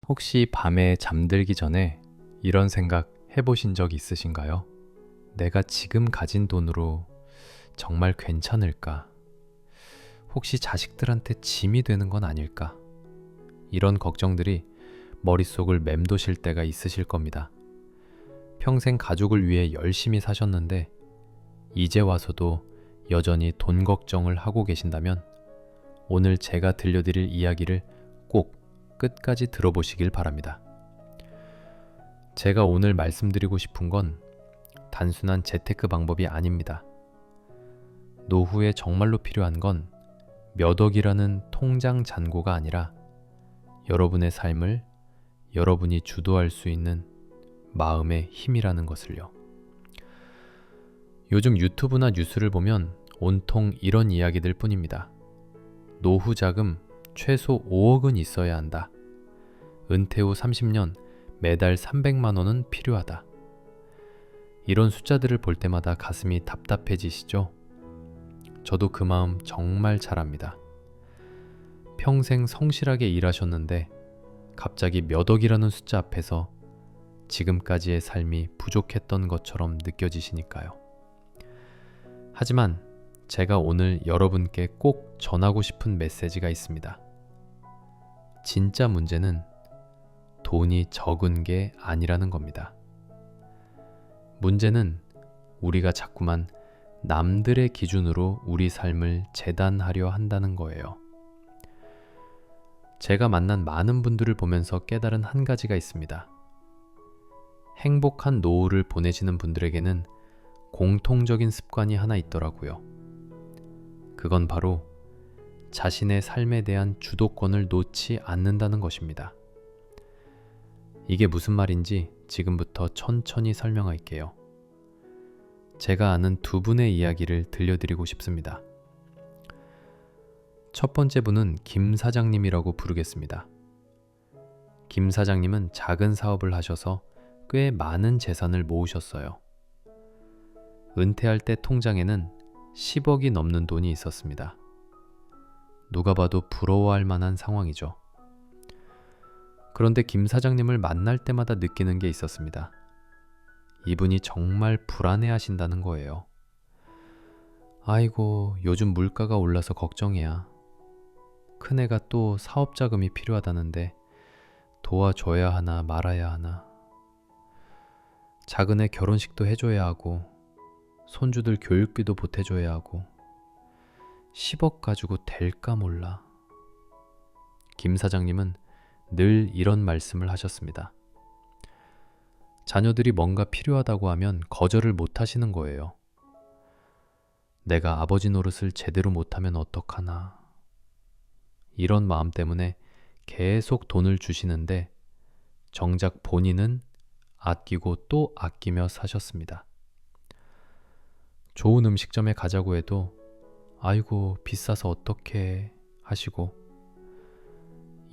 혹시 밤에 잠들기 전에 이런 생각 해보신 적 있으신가요? 내가 지금 가진 돈으로 정말 괜찮을까? 혹시 자식들한테 짐이 되는 건 아닐까? 이런 걱정들이 머릿속을 맴도실 때가 있으실 겁니다. 평생 가족을 위해 열심히 사셨는데 이제 와서도 여전히 돈 걱정을 하고 계신다면 오늘 제가 들려드릴 이야기를 꼭 끝까지 들어보시길 바랍니다. 제가 오늘 말씀드리고 싶은 건 단순한 재테크 방법이 아닙니다. 노후에 정말로 필요한 건 몇 억이라는 통장 잔고가 아니라 여러분의 삶을 여러분이 주도할 수 있는 마음의 힘이라는 것을요. 요즘 유튜브나 뉴스를 보면 온통 이런 이야기들 뿐입니다. 노후 자금 최소 5억은 있어야 한다. 은퇴 후 30년 매달 300만 원은 필요하다. 이런 숫자들을 볼 때마다 가슴이 답답해지시죠? 저도 그 마음 정말 잘 압니다. 평생 성실하게 일하셨는데 갑자기 몇 억이라는 숫자 앞에서 지금까지의 삶이 부족했던 것처럼 느껴지시니까요. 하지만 제가 오늘 여러분께 꼭 전하고 싶은 메시지가 있습니다. 진짜 문제는 돈이 적은 게 아니라는 겁니다. 문제는 우리가 자꾸만 남들의 기준으로 우리 삶을 재단하려 한다는 거예요. 제가 만난 많은 분들을 보면서 깨달은 한 가지가 있습니다. 행복한 노후를 보내시는 분들에게는 공통적인 습관이 하나 있더라고요. 그건 바로 자신의 삶에 대한 주도권을 놓지 않는다는 것입니다. 이게 무슨 말인지 지금부터 천천히 설명할게요. 제가 아는 두 분의 이야기를 들려드리고 싶습니다. 첫 번째 분은 김 사장님이라고 부르겠습니다. 김 사장님은 작은 사업을 하셔서 꽤 많은 재산을 모으셨어요. 은퇴할 때 통장에는 10억이 넘는 돈이 있었습니다. 누가 봐도 부러워할 만한 상황이죠. 그런데 김 사장님을 만날 때마다 느끼는 게 있었습니다. 이분이 정말 불안해 하신다는 거예요. 아이고, 요즘 물가가 올라서 걱정이야. 큰애가 또 사업 자금이 필요하다는데 도와줘야 하나 말아야 하나. 작은애 결혼식도 해줘야 하고 손주들 교육비도 보태줘야 하고 10억 가지고 될까 몰라. 김 사장님은 늘 이런 말씀을 하셨습니다. 자녀들이 뭔가 필요하다고 하면 거절을 못 하시는 거예요. 내가 아버지 노릇을 제대로 못하면 어떡하나. 이런 마음 때문에 계속 돈을 주시는데 정작 본인은 아끼고 또 아끼며 사셨습니다. 좋은 음식점에 가자고 해도 아이고 비싸서 어떡해 하시고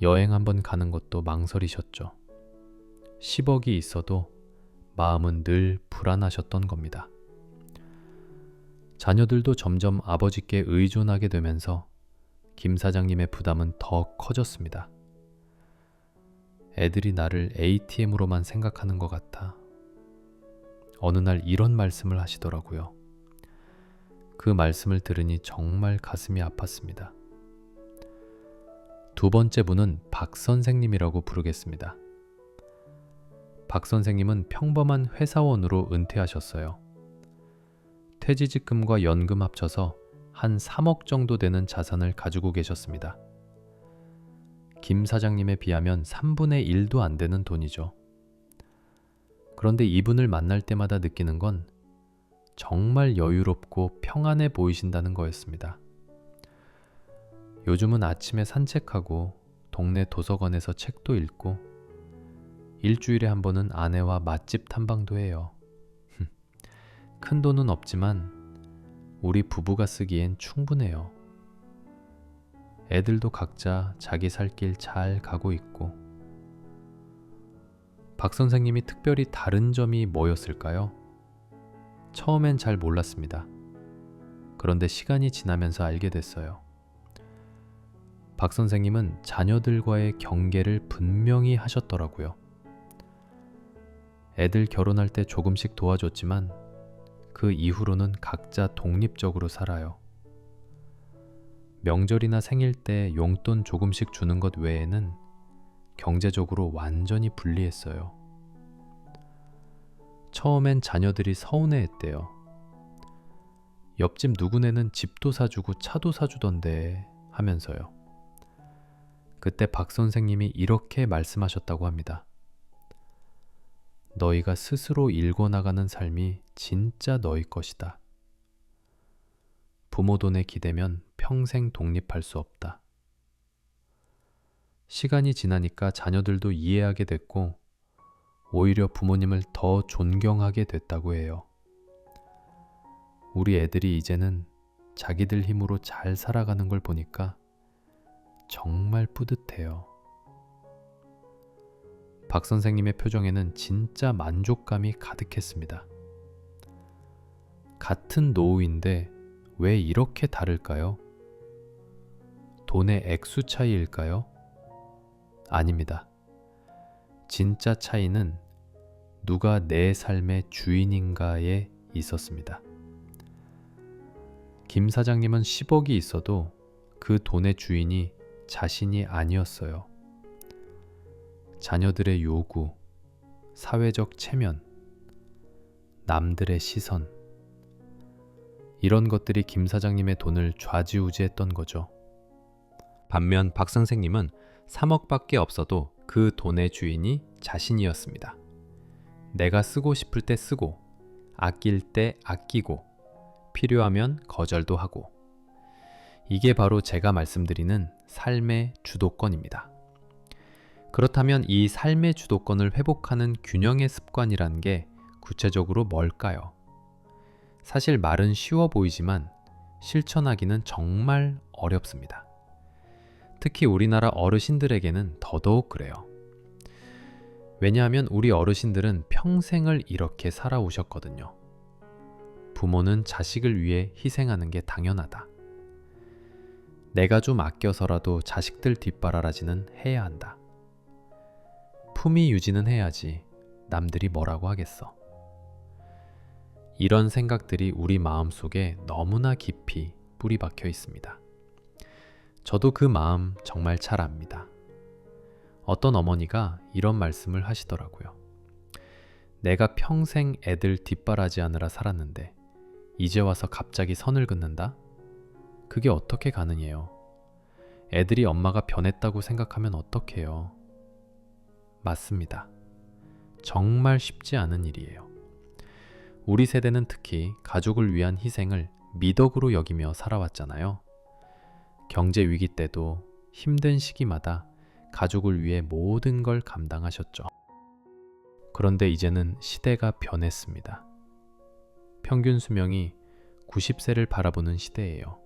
여행 한번 가는 것도 망설이셨죠. 10억이 있어도 마음은 늘 불안하셨던 겁니다. 자녀들도 점점 아버지께 의존하게 되면서 김 사장님의 부담은 더 커졌습니다. 애들이 나를 ATM으로만 생각하는 것 같아. 어느 날 이런 말씀을 하시더라고요. 그 말씀을 들으니 정말 가슴이 아팠습니다. 두 번째 분은 박 선생님이라고 부르겠습니다. 박 선생님은 평범한 회사원으로 은퇴하셨어요. 퇴직금과 연금 합쳐서 한 3억 정도 되는 자산을 가지고 계셨습니다. 김 사장님에 비하면 3분의 1도 안 되는 돈이죠. 그런데 이분을 만날 때마다 느끼는 건 정말 여유롭고 평안해 보이신다는 거였습니다. 요즘은 아침에 산책하고 동네 도서관에서 책도 읽고 일주일에 한 번은 아내와 맛집 탐방도 해요. 큰 돈은 없지만 우리 부부가 쓰기엔 충분해요. 애들도 각자 자기 살 길 잘 가고 있고. 박 선생님이 특별히 다른 점이 뭐였을까요? 처음엔 잘 몰랐습니다. 그런데 시간이 지나면서 알게 됐어요. 박 선생님은 자녀들과의 경계를 분명히 하셨더라고요. 애들 결혼할 때 조금씩 도와줬지만 그 이후로는 각자 독립적으로 살아요. 명절이나 생일 때 용돈 조금씩 주는 것 외에는 경제적으로 완전히 분리했어요. 처음엔 자녀들이 서운해했대요. 옆집 누구네는 집도 사주고 차도 사주던데 하면서요. 그때 박 선생님이 이렇게 말씀하셨다고 합니다. 너희가 스스로 일궈나가는 삶이 진짜 너희 것이다. 부모 돈에 기대면 평생 독립할 수 없다. 시간이 지나니까 자녀들도 이해하게 됐고 오히려 부모님을 더 존경하게 됐다고 해요. 우리 애들이 이제는 자기들 힘으로 잘 살아가는 걸 보니까 정말 뿌듯해요. 박 선생님의 표정에는 진짜 만족감이 가득했습니다. 같은 노후인데 왜 이렇게 다를까요? 돈의 액수 차이일까요? 아닙니다. 진짜 차이는 누가 내 삶의 주인인가에 있었습니다. 김 사장님은 10억이 있어도 그 돈의 주인이 자신이 아니었어요. 자녀들의 요구, 사회적 체면, 남들의 시선, 이런 것들이 김 사장님의 돈을 좌지우지했던 거죠. 반면 박 선생님은 3억밖에 없어도 그 돈의 주인이 자신이었습니다. 내가 쓰고 싶을 때 쓰고, 아낄 때 아끼고, 필요하면 거절도 하고. 이게 바로 제가 말씀드리는 삶의 주도권입니다. 그렇다면 이 삶의 주도권을 회복하는 균형의 습관이란 게 구체적으로 뭘까요? 사실 말은 쉬워 보이지만 실천하기는 정말 어렵습니다. 특히 우리나라 어르신들에게는 더더욱 그래요. 왜냐하면 우리 어르신들은 평생을 이렇게 살아오셨거든요. 부모는 자식을 위해 희생하는 게 당연하다. 내가 좀 아껴서라도 자식들 뒷바라지는 해야 한다. 품위 유지는 해야지 남들이 뭐라고 하겠어. 이런 생각들이 우리 마음속에 너무나 깊이 뿌리 박혀 있습니다. 저도 그 마음 정말 잘 압니다. 어떤 어머니가 이런 말씀을 하시더라고요. 내가 평생 애들 뒷바라지하느라 살았는데 이제 와서 갑자기 선을 긋는다? 그게 어떻게 가능해요? 애들이 엄마가 변했다고 생각하면 어떡해요? 맞습니다. 정말 쉽지 않은 일이에요. 우리 세대는 특히 가족을 위한 희생을 미덕으로 여기며 살아왔잖아요. 경제 위기 때도 힘든 시기마다 가족을 위해 모든 걸 감당하셨죠. 그런데 이제는 시대가 변했습니다. 평균 수명이 90세를 바라보는 시대예요.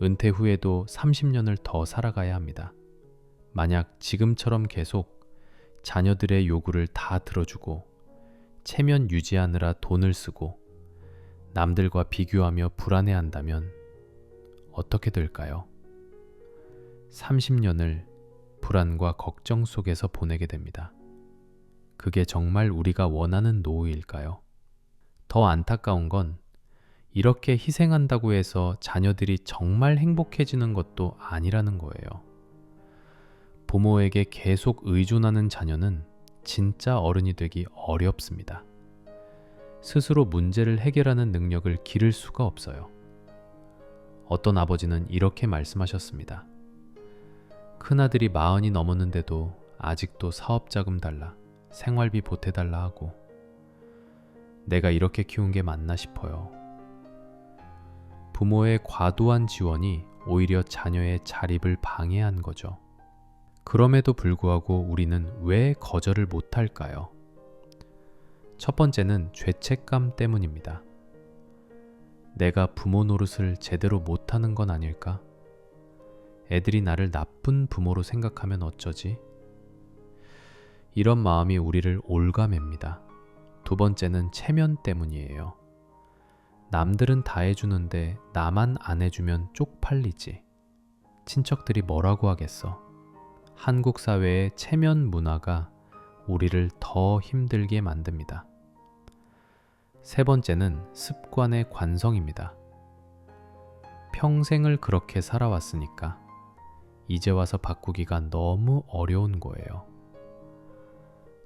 은퇴 후에도 30년을 더 살아가야 합니다. 만약 지금처럼 계속 자녀들의 요구를 다 들어주고 체면 유지하느라 돈을 쓰고 남들과 비교하며 불안해한다면 어떻게 될까요? 30년을 불안과 걱정 속에서 보내게 됩니다. 그게 정말 우리가 원하는 노후일까요? 더 안타까운 건 이렇게 희생한다고 해서 자녀들이 정말 행복해지는 것도 아니라는 거예요. 부모에게 계속 의존하는 자녀는 진짜 어른이 되기 어렵습니다. 스스로 문제를 해결하는 능력을 기를 수가 없어요. 어떤 아버지는 이렇게 말씀하셨습니다. 큰아들이 40이 넘었는데도 아직도 사업자금 달라, 생활비 보태달라 하고 내가 이렇게 키운 게 맞나 싶어요. 부모의 과도한 지원이 오히려 자녀의 자립을 방해한 거죠. 그럼에도 불구하고 우리는 왜 거절을 못할까요? 첫 번째는 죄책감 때문입니다. 내가 부모 노릇을 제대로 못하는 건 아닐까? 애들이 나를 나쁜 부모로 생각하면 어쩌지? 이런 마음이 우리를 올가맵니다. 두 번째는 체면 때문이에요. 남들은 다 해주는데 나만 안 해주면 쪽팔리지. 친척들이 뭐라고 하겠어. 한국 사회의 체면 문화가 우리를 더 힘들게 만듭니다. 세 번째는 습관의 관성입니다. 평생을 그렇게 살아왔으니까 이제 와서 바꾸기가 너무 어려운 거예요.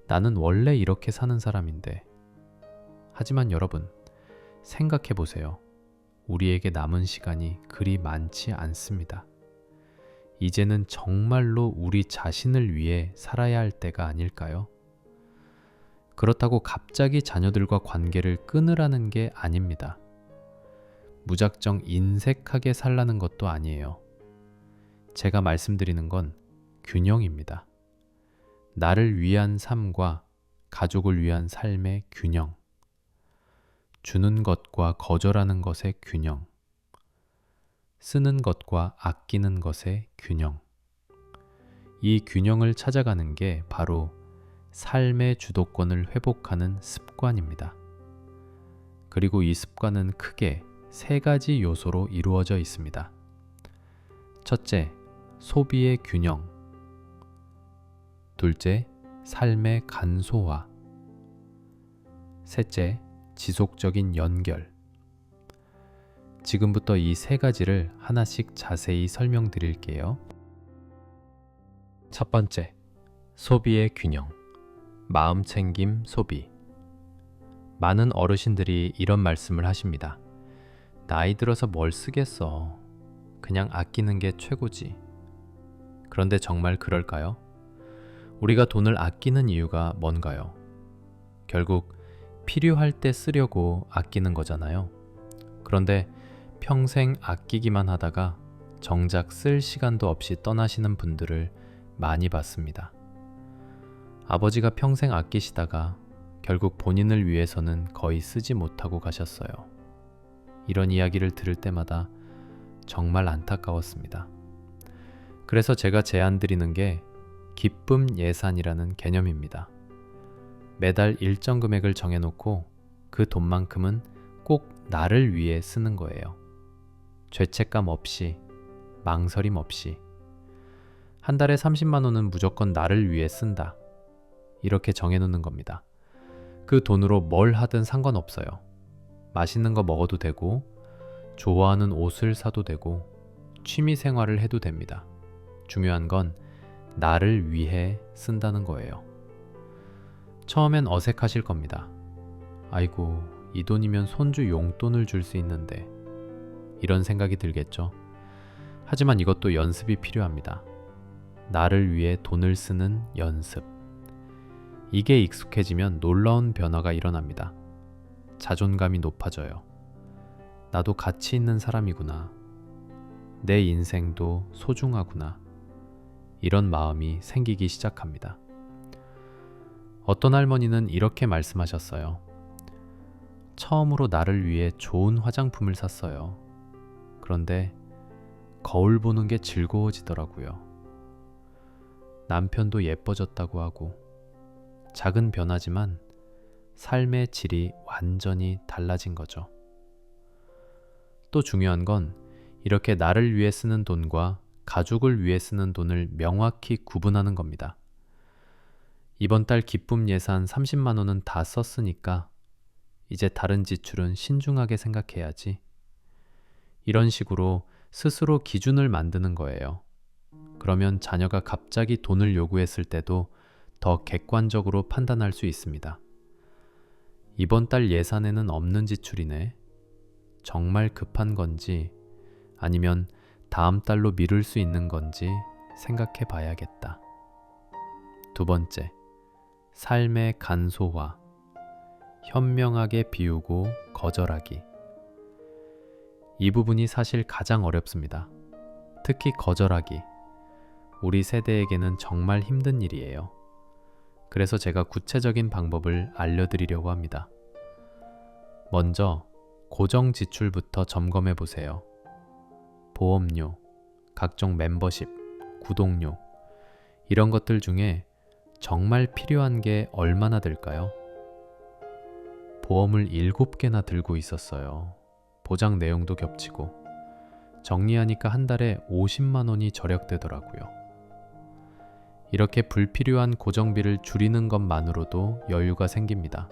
나는 원래 이렇게 사는 사람인데. 하지만 여러분, 생각해 보세요. 우리에게 남은 시간이 그리 많지 않습니다. 이제는 정말로 우리 자신을 위해 살아야 할 때가 아닐까요? 그렇다고 갑자기 자녀들과 관계를 끊으라는 게 아닙니다. 무작정 인색하게 살라는 것도 아니에요. 제가 말씀드리는 건 균형입니다. 나를 위한 삶과 가족을 위한 삶의 균형. 주는 것과 거절하는 것의 균형. 쓰는 것과 아끼는 것의 균형. 이 균형을 찾아가는 게 바로 삶의 주도권을 회복하는 습관입니다. 그리고 이 습관은 크게 세 가지 요소로 이루어져 있습니다. 첫째, 소비의 균형. 둘째, 삶의 간소화. 셋째, 지속적인 연결. 지금부터 이 세 가지를 하나씩 자세히 설명드릴게요. 첫 번째, 소비의 균형. 마음챙김 소비. 많은 어르신들이 이런 말씀을 하십니다. 나이 들어서 뭘 쓰겠어. 그냥 아끼는 게 최고지. 그런데 정말 그럴까요? 우리가 돈을 아끼는 이유가 뭔가요? 결국 필요할 때 쓰려고 아끼는 거잖아요. 그런데 평생 아끼기만 하다가 정작 쓸 시간도 없이 떠나시는 분들을 많이 봤습니다. 아버지가 평생 아끼시다가 결국 본인을 위해서는 거의 쓰지 못하고 가셨어요. 이런 이야기를 들을 때마다 정말 안타까웠습니다. 그래서 제가 제안드리는 게 기쁨 예산이라는 개념입니다. 매달 일정 금액을 정해놓고 그 돈만큼은 꼭 나를 위해 쓰는 거예요. 죄책감 없이, 망설임 없이. 한 달에 30만 원은 무조건 나를 위해 쓴다. 이렇게 정해놓는 겁니다. 그 돈으로 뭘 하든 상관없어요. 맛있는 거 먹어도 되고, 좋아하는 옷을 사도 되고, 취미 생활을 해도 됩니다. 중요한 건 나를 위해 쓴다는 거예요. 처음엔 어색하실 겁니다. 아이고, 이 돈이면 손주 용돈을 줄 수 있는데, 이런 생각이 들겠죠. 하지만 이것도 연습이 필요합니다. 나를 위해 돈을 쓰는 연습. 이게 익숙해지면 놀라운 변화가 일어납니다. 자존감이 높아져요. 나도 가치 있는 사람이구나. 내 인생도 소중하구나. 이런 마음이 생기기 시작합니다. 어떤 할머니는 이렇게 말씀하셨어요. 처음으로 나를 위해 좋은 화장품을 샀어요. 그런데 거울 보는 게 즐거워지더라고요. 남편도 예뻐졌다고 하고, 작은 변화지만 삶의 질이 완전히 달라진 거죠. 또 중요한 건 이렇게 나를 위해 쓰는 돈과 가족을 위해 쓰는 돈을 명확히 구분하는 겁니다. 이번 달 기쁨 예산 30만 원은 다 썼으니까 이제 다른 지출은 신중하게 생각해야지. 이런 식으로 스스로 기준을 만드는 거예요. 그러면 자녀가 갑자기 돈을 요구했을 때도 더 객관적으로 판단할 수 있습니다. 이번 달 예산에는 없는 지출이네. 정말 급한 건지 아니면 다음 달로 미룰 수 있는 건지 생각해 봐야겠다. 두 번째, 삶의 간소화. 현명하게 비우고 거절하기. 이 부분이 사실 가장 어렵습니다. 특히 거절하기. 우리 세대에게는 정말 힘든 일이에요. 그래서 제가 구체적인 방법을 알려드리려고 합니다. 먼저 고정 지출부터 점검해 보세요. 보험료, 각종 멤버십, 구독료, 이런 것들 중에 정말 필요한 게 얼마나 될까요? 보험을 7개나 들고 있었어요. 보장 내용도 겹치고. 정리하니까 한 달에 50만 원이 절약되더라고요. 이렇게 불필요한 고정비를 줄이는 것만으로도 여유가 생깁니다.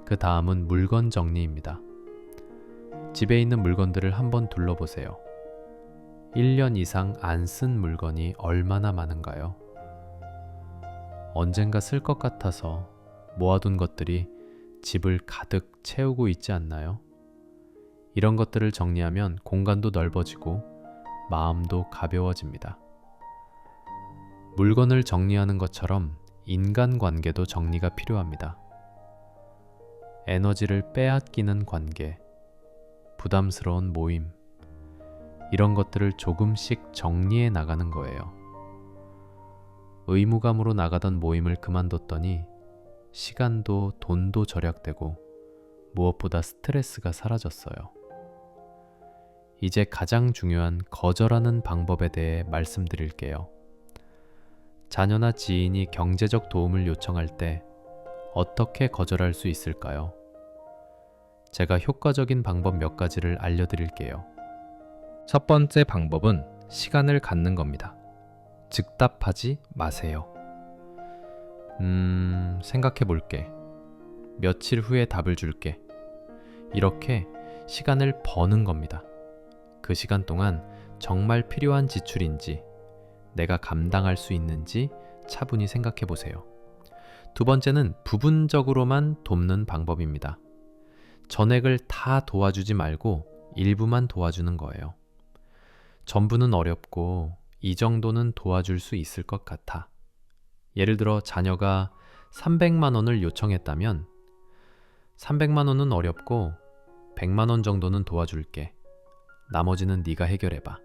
그 다음은 물건 정리입니다. 집에 있는 물건들을 한번 둘러보세요. 1년 이상 안 쓴 물건이 얼마나 많은가요? 언젠가 쓸 것 같아서 모아둔 것들이 집을 가득 채우고 있지 않나요? 이런 것들을 정리하면 공간도 넓어지고 마음도 가벼워집니다. 물건을 정리하는 것처럼 인간관계도 정리가 필요합니다. 에너지를 빼앗기는 관계, 부담스러운 모임, 이런 것들을 조금씩 정리해 나가는 거예요. 의무감으로 나가던 모임을 그만뒀더니 시간도 돈도 절약되고 무엇보다 스트레스가 사라졌어요. 이제 가장 중요한 거절하는 방법에 대해 말씀드릴게요. 자녀나 지인이 경제적 도움을 요청할 때 어떻게 거절할 수 있을까요? 제가 효과적인 방법 몇 가지를 알려드릴게요. 첫 번째 방법은 시간을 갖는 겁니다. 즉답하지 마세요. 생각해 볼게. 며칠 후에 답을 줄게. 이렇게 시간을 버는 겁니다. 그 시간 동안 정말 필요한 지출인지 내가 감당할 수 있는지 차분히 생각해 보세요. 두 번째는 부분적으로만 돕는 방법입니다. 전액을 다 도와주지 말고 일부만 도와주는 거예요. 전부는 어렵고 이 정도는 도와줄 수 있을 것 같아. 예를 들어 자녀가 300만 원을 요청했다면 300만 원은 어렵고 100만 원 정도는 도와줄게. 나머지는 네가 해결해봐.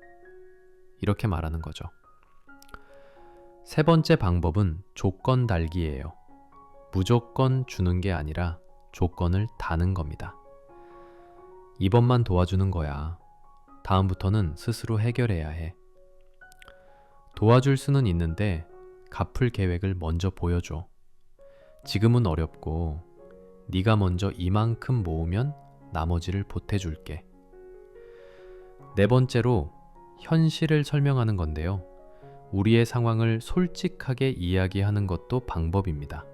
이렇게 말하는 거죠. 세 번째 방법은 조건 달기예요. 무조건 주는 게 아니라 조건을 다는 겁니다. 이번만 도와주는 거야. 다음부터는 스스로 해결해야 해. 도와줄 수는 있는데 갚을 계획을 먼저 보여줘. 지금은 어렵고 네가 먼저 이만큼 모으면 나머지를 보태줄게. 네 번째로 현실을 설명하는 건데요. 우리의 상황을 솔직하게 이야기하는 것도 방법입니다.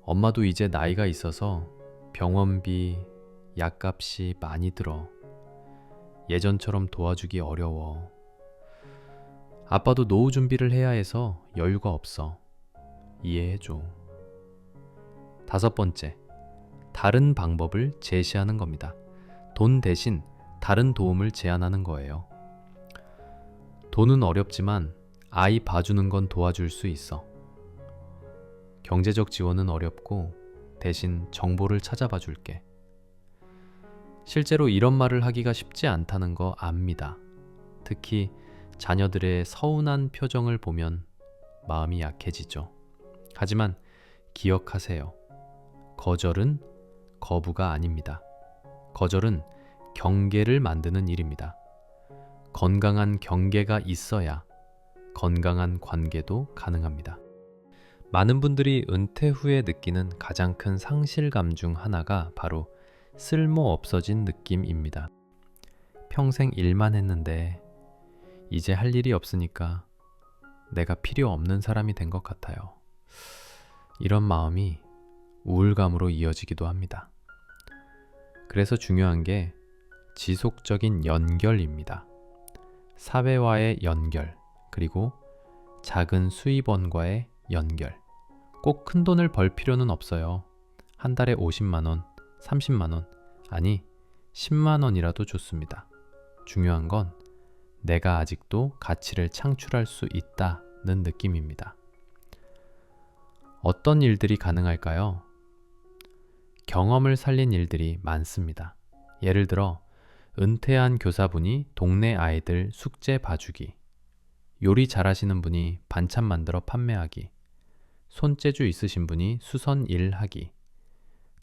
엄마도 이제 나이가 있어서 병원비, 약값이 많이 들어. 예전처럼 도와주기 어려워. 아빠도 노후 준비를 해야 해서 여유가 없어. 이해해줘. 다섯 번째, 다른 방법을 제시하는 겁니다. 돈 대신 다른 도움을 제안하는 거예요. 돈은 어렵지만 아이 봐주는 건 도와줄 수 있어. 경제적 지원은 어렵고 대신 정보를 찾아봐 줄게. 실제로 이런 말을 하기가 쉽지 않다는 거 압니다. 특히 자녀들의 서운한 표정을 보면 마음이 약해지죠. 하지만 기억하세요. 거절은 거부가 아닙니다. 거절은 경계를 만드는 일입니다. 건강한 경계가 있어야 건강한 관계도 가능합니다. 많은 분들이 은퇴 후에 느끼는 가장 큰 상실감 중 하나가 바로 쓸모 없어진 느낌입니다. 평생 일만 했는데 이제 할 일이 없으니까 내가 필요 없는 사람이 된 것 같아요. 이런 마음이 우울감으로 이어지기도 합니다. 그래서 중요한 게 지속적인 연결입니다. 사회와의 연결, 그리고 작은 수입원과의 연결. 꼭 큰 돈을 벌 필요는 없어요. 한 달에 50만 원, 30만 원, 아니 10만 원이라도 좋습니다. 중요한 건 내가 아직도 가치를 창출할 수 있다는 느낌입니다. 어떤 일들이 가능할까요? 경험을 살린 일들이 많습니다. 예를 들어 은퇴한 교사분이 동네 아이들 숙제 봐주기, 요리 잘하시는 분이 반찬 만들어 판매하기, 손재주 있으신 분이 수선 일하기,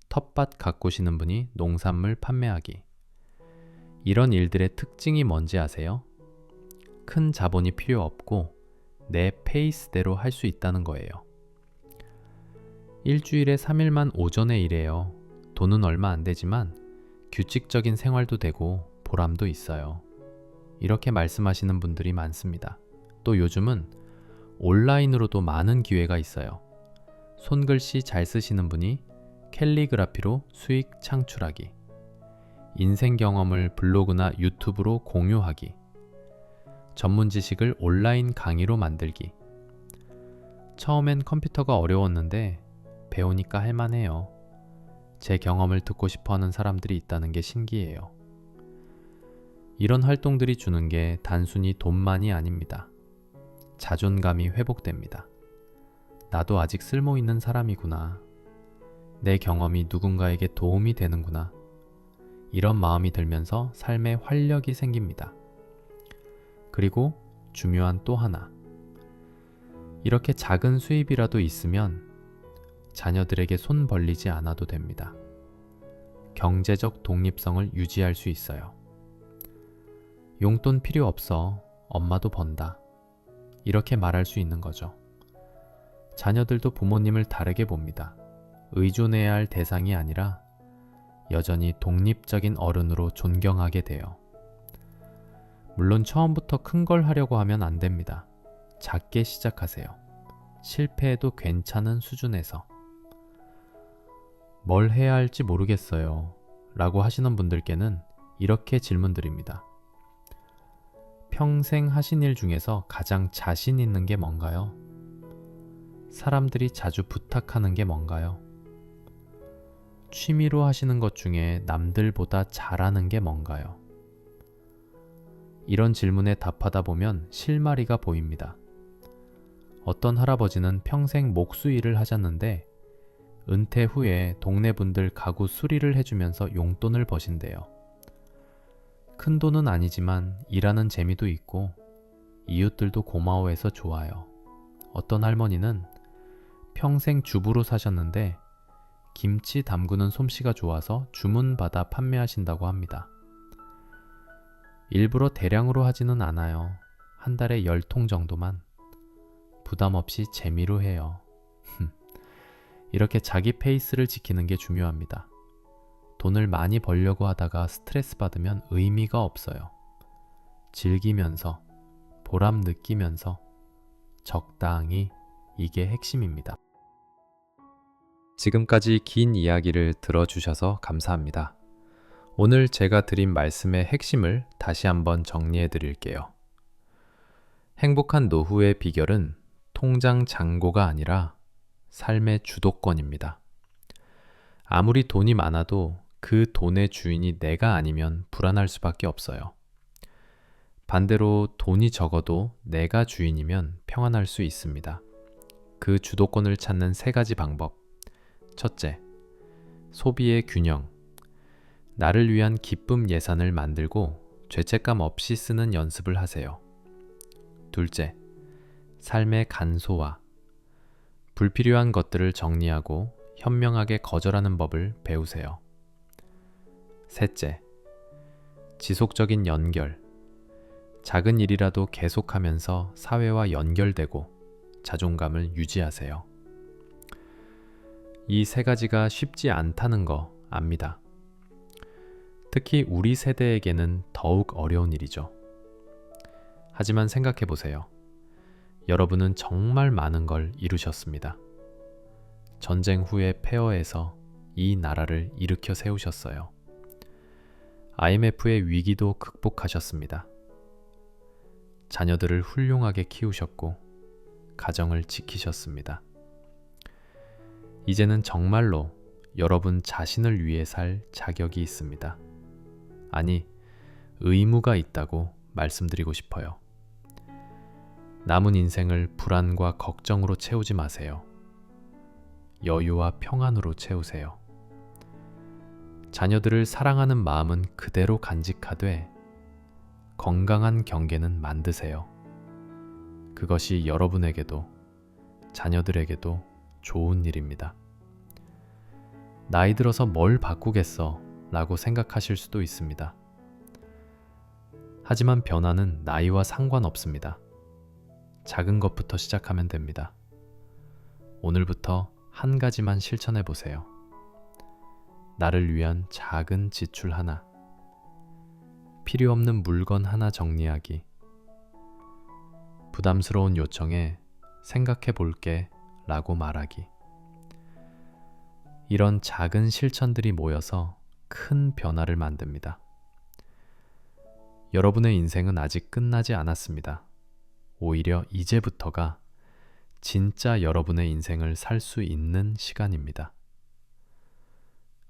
텃밭 가꾸시는 분이 농산물 판매하기. 이런 일들의 특징이 뭔지 아세요? 큰 자본이 필요 없고 내 페이스대로 할 수 있다는 거예요. 일주일에 3일만 오전에 일해요. 돈은 얼마 안 되지만 규칙적인 생활도 되고 보람도 있어요. 이렇게 말씀하시는 분들이 많습니다. 또 요즘은 온라인으로도 많은 기회가 있어요. 손글씨 잘 쓰시는 분이 캘리그라피로 수익 창출하기, 인생 경험을 블로그나 유튜브로 공유하기, 전문 지식을 온라인 강의로 만들기. 처음엔 컴퓨터가 어려웠는데 배우니까 할만해요. 제 경험을 듣고 싶어 하는 사람들이 있다는 게 신기해요. 이런 활동들이 주는 게 단순히 돈만이 아닙니다. 자존감이 회복됩니다. 나도 아직 쓸모 있는 사람이구나. 내 경험이 누군가에게 도움이 되는구나. 이런 마음이 들면서 삶에 활력이 생깁니다. 그리고 중요한 또 하나. 이렇게 작은 수입이라도 있으면 자녀들에게 손 벌리지 않아도 됩니다. 경제적 독립성을 유지할 수 있어요. 용돈 필요 없어. 엄마도 번다. 이렇게 말할 수 있는 거죠. 자녀들도 부모님을 다르게 봅니다. 의존해야 할 대상이 아니라 여전히 독립적인 어른으로 존경하게 돼요. 물론 처음부터 큰 걸 하려고 하면 안 됩니다. 작게 시작하세요. 실패해도 괜찮은 수준에서. 뭘 해야 할지 모르겠어요. 라고 하시는 분들께는 이렇게 질문드립니다. 평생 하신 일 중에서 가장 자신 있는 게 뭔가요? 사람들이 자주 부탁하는 게 뭔가요? 취미로 하시는 것 중에 남들보다 잘하는 게 뭔가요? 이런 질문에 답하다 보면 실마리가 보입니다. 어떤 할아버지는 평생 목수일을 하셨는데 은퇴 후에 동네 분들 가구 수리를 해주면서 용돈을 버신대요. 큰 돈은 아니지만 일하는 재미도 있고 이웃들도 고마워해서 좋아요. 어떤 할머니는 평생 주부로 사셨는데 김치 담그는 솜씨가 좋아서 주문받아 판매하신다고 합니다. 일부러 대량으로 하지는 않아요. 한 달에 10통 정도만. 부담 없이 재미로 해요. 이렇게 자기 페이스를 지키는 게 중요합니다. 돈을 많이 벌려고 하다가 스트레스 받으면 의미가 없어요. 즐기면서, 보람 느끼면서, 적당히, 이게 핵심입니다. 지금까지 긴 이야기를 들어주셔서 감사합니다. 오늘 제가 드린 말씀의 핵심을 다시 한번 정리해 드릴게요. 행복한 노후의 비결은 통장 잔고가 아니라 삶의 주도권입니다. 아무리 돈이 많아도 그 돈의 주인이 내가 아니면 불안할 수밖에 없어요. 반대로 돈이 적어도 내가 주인이면 평안할 수 있습니다. 그 주도권을 찾는 3가지 방법. 첫째, 소비의 균형. 나를 위한 기쁨 예산을 만들고 죄책감 없이 쓰는 연습을 하세요. 둘째, 삶의 간소화. 불필요한 것들을 정리하고 현명하게 거절하는 법을 배우세요. 셋째, 지속적인 연결. 작은 일이라도 계속하면서 사회와 연결되고 자존감을 유지하세요. 이 3가지가 쉽지 않다는 거 압니다. 특히 우리 세대에게는 더욱 어려운 일이죠. 하지만 생각해 보세요. 여러분은 정말 많은 걸 이루셨습니다. 전쟁 후에 폐허에서 이 나라를 일으켜 세우셨어요. IMF의 위기도 극복하셨습니다. 자녀들을 훌륭하게 키우셨고 가정을 지키셨습니다. 이제는 정말로 여러분 자신을 위해 살 자격이 있습니다. 아니, 의무가 있다고 말씀드리고 싶어요. 남은 인생을 불안과 걱정으로 채우지 마세요. 여유와 평안으로 채우세요. 자녀들을 사랑하는 마음은 그대로 간직하되 건강한 경계는 만드세요. 그것이 여러분에게도 자녀들에게도 좋은 일입니다. 나이 들어서 뭘 바꾸겠어 라고 생각하실 수도 있습니다. 하지만 변화는 나이와 상관없습니다. 작은 것부터 시작하면 됩니다. 오늘부터 한 가지만 실천해 보세요. 나를 위한 작은 지출 하나. 필요 없는 물건 하나 정리하기, 부담스러운 요청에 생각해 볼게 라고 말하기. 이런 작은 실천들이 모여서 큰 변화를 만듭니다. 여러분의 인생은 아직 끝나지 않았습니다. 오히려 이제부터가 진짜 여러분의 인생을 살 수 있는 시간입니다.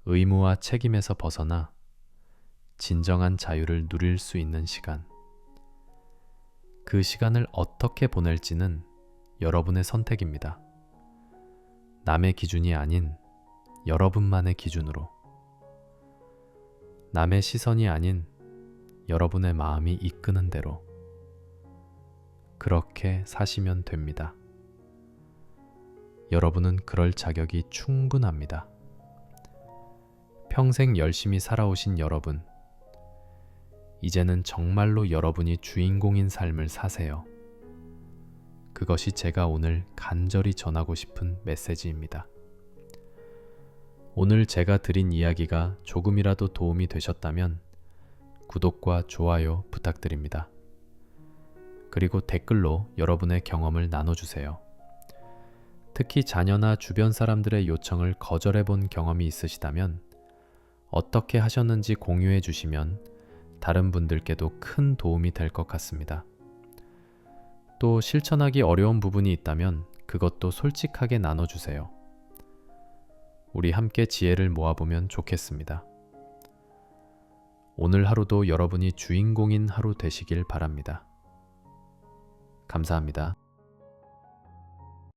의무와 책임에서 벗어나 진정한 자유를 누릴 수 있는 시간. 그 시간을 어떻게 보낼지는 여러분의 선택입니다. 남의 기준이 아닌 여러분만의 기준으로. 남의 시선이 아닌 여러분의 마음이 이끄는 대로. 그렇게 사시면 됩니다. 여러분은 그럴 자격이 충분합니다. 평생 열심히 살아오신 여러분, 이제는 정말로 여러분이 주인공인 삶을 사세요. 그것이 제가 오늘 간절히 전하고 싶은 메시지입니다. 오늘 제가 드린 이야기가 조금이라도 도움이 되셨다면 구독과 좋아요 부탁드립니다. 그리고 댓글로 여러분의 경험을 나눠주세요. 특히 자녀나 주변 사람들의 요청을 거절해 본 경험이 있으시다면 어떻게 하셨는지 공유해 주시면 다른 분들께도 큰 도움이 될 것 같습니다. 또 실천하기 어려운 부분이 있다면 그것도 솔직하게 나눠주세요. 우리 함께 지혜를 모아보면 좋겠습니다. 오늘 하루도 여러분이 주인공인 하루 되시길 바랍니다. 감사합니다.